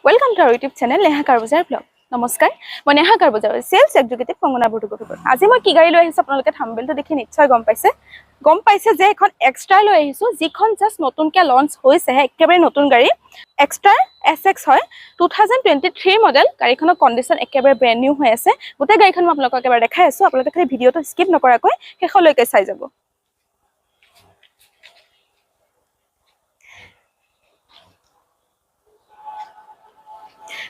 Welcome to our YouTube channel Neha Karbozar Vlog. নমস্কাৰ মই Neha কাৰবজাৰ sales executive Kangana বৰদুগৰ আজি মই কি গাড়ী লৈ আহিছো আপোনালোকে থাম্বনেলটো দেখি নিশ্চয় গম পাইছে যে এখন এক্সট্ৰা লৈ আহিছো যিখন জাস্ট নতুনকৈ লঞ্চ হৈছে একেবাৰে নতুন গাড়ী এক্সট্ৰা SX হয় 2023 মডেল গাড়ীখনৰ কন্ডিশন একেবাৰে ব্ৰ্যান্ড নিউ হৈ আছে গোটেই গাড়ীখন মই আপোনালোকক এবাৰ দেখাই আছো আপোনালোকে খালি ভিডিওটো স্কিপ নকৰাকৈ শেষলৈকে চাই যাব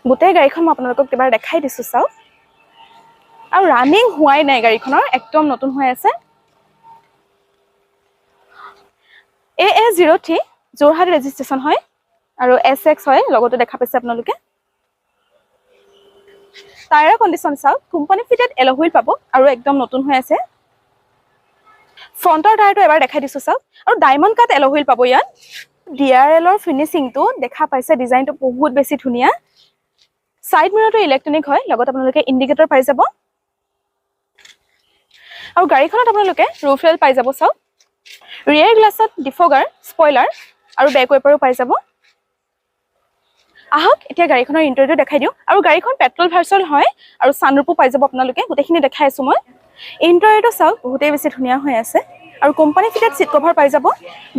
গোটেই গাড়ীখন মই আপোনালোকক এবাৰ দেখাই দিছো চাও আৰু ৰানিং হোৱাই নাই গাড়ীখনৰ একদম নতুন হৈ আছে AA03 যোৰহাট ৰেজিষ্ট্ৰেচন হয় আৰু SX হয় লগতে দেখা পাইছে আপোনালোকে টায়াৰ কন্ডিশন চাও কোম্পানী ফিটেড এলো হুইল পাব আৰু একদম নতুন হৈ আছে ফ্ৰন্টৰ টায়াৰটো এবাৰ দেখাই দিছো চাও আৰু ডায়মণ্ড কাট এলো হুইল পাব ইয়াত DRLৰ ফিনিশিংটো দেখা পাইছে ডিজাইনটো বহুত বেছি ধুনিয়া সাইড মিৰৰটো ইলেক্ট্ৰনিক হয় লগত আপোনালোকে ইন্ডিকেটৰ পাই যাব আৰু গাড়ীখনত আপোনালোকে ৰুফ ৰেল পাই যাব চাও ৰিয়াৰ গ্লাছত ডিফগাৰ স্পয়লাৰ আৰু বেক ৱাইপাৰো পাই যাব আহক এতিয়া গাড়ীখনৰ ইন্টেৰিয়ৰ দেখাই দিও আৰু গাড়ীখন পেট্ৰল ভাৰ্চন হয় আৰু সানৰুফো পাই যাব আপোনালোকে গোটেইখিনি দেখাই আছো মই ইন্টেৰিয়ৰটো চাও বহুতেই বেছি ধুনিয়া হৈ আছে আৰু কোম্পানী ফিটেড সিট কভাৰ পাই যাব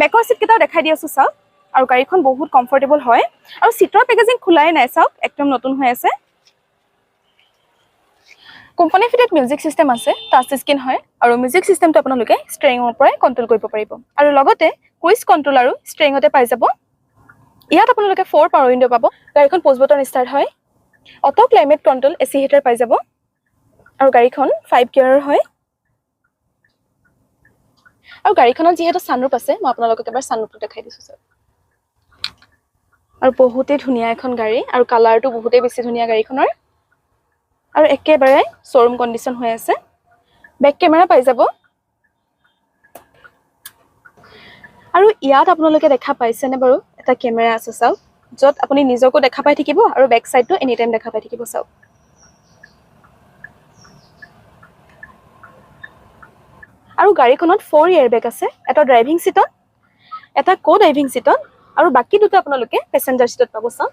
বেকৰ সিট কেটাও দেখাই দি আছো চাও আৰু গাড়ীখন বহুত কমফৰ্টেবল হয় আৰু সিটৰ পেকেজিং খোলাই নাই চাওক একদম নতুন হৈ আছে কোম্পানী ফিটেড মিউজিক সিস্টেম আছে টাচ স্ক্ৰিন হয় আৰু মিউজিক সিস্টেমটো আপোনালোকে ষ্ট্ৰিংৰ পৰাই কন্ট্ৰোল কৰিব পাৰিব আৰু লগতে কুইজ কন্ট্ৰোল আৰু ষ্ট্ৰিংতে পাই যাব ইয়াত আপোনালোকে 4 পাৱাৰ উইন্ডো পাব গাড়ীখন পুশ বটন ষ্টাৰ্ট হয় auto climate control AC heater পাই যাব আৰু গাড়ীখন 5 গিয়াৰৰ হয় আৰু গাড়ীখনত যেহেতু সানৰুফ আছে মই আপোনালোকক এবাৰ সানৰুফটো দেখাই দিছো স্যাৰ আৰু বহুতে ধুনিয়া এখন গাড়ী আৰু কালাৰটো বহুতে বেছি ধুনিয়া গাড়ীখনৰ আৰু একেবাৰে শোৰুম কন্ডিশন হৈ আছে বেক ক্যামেৰা পাই যাব আৰু ইয়াত আপোনালোকে দেখা পাইছেনে বাৰু এটা ক্যামেৰা আছে চাও যত আপুনি নিজকো দেখা পাই থাকিব আৰু বেক সাইডটো এনি টাইম দেখা পাই থাকিব চাও আৰু গাড়ীখনত 4 এয়াৰবেগ আছে এটা ড্ৰাইভিং সিটত এটা কো ড্ৰাইভিং সিটত আৰু বাকি দুটা আপোনালোকে প্যাসেঞ্জাৰ সিটত পাব চাও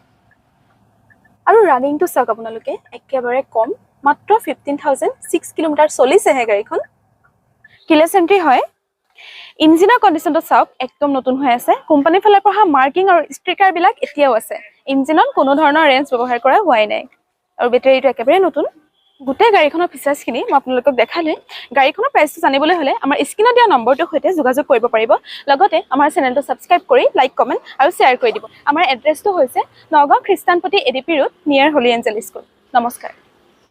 আৰু ৰানিংটো চাওক আপোনালোকে একেবাৰে কম মাত্ৰ 15006 কিলোমিটাৰ চলিছে হে গাড়ীখন কিলেছ এন্ট্ৰি হয় ইঞ্জিনৰ কন্ডিশনটো চাওক একদম নতুন হৈ আছে কোম্পানীৰ ফালৰ পৰা মাৰ্কিং আৰু ষ্টিকাৰ বিলাক এতিয়াও আছে ইঞ্জিনত কোনো ধৰণৰ ৰেঞ্জ ব্যৱহাৰ কৰা হোৱাই নাই আৰু বেটাৰীটো একেবাৰে নতুন গোটেই গাড়ীখনৰ ফিচাৰ্ছ খিনি মই আপোনালোকক দেখালে গাড়ীখনৰ প্ৰাইসটো জানিবলৈ হলে আমাৰ স্ক্ৰিনত দিয়া নম্বৰটোৰ সৈতে যোগাযোগ কৰিব পাৰিব লগতে আমাৰ চেনেলটো সাবস্ক্ৰাইব কৰি লাইক কমেন্ট আৰু শেয়াৰ কৰি দিব আমাৰ এড্ৰেছটো হৈছে নগাঁও খ্ৰীষ্টানপতি এডিপি ৰোড নিয়াৰ হলি এঞ্জেল স্কুল নমস্কাৰ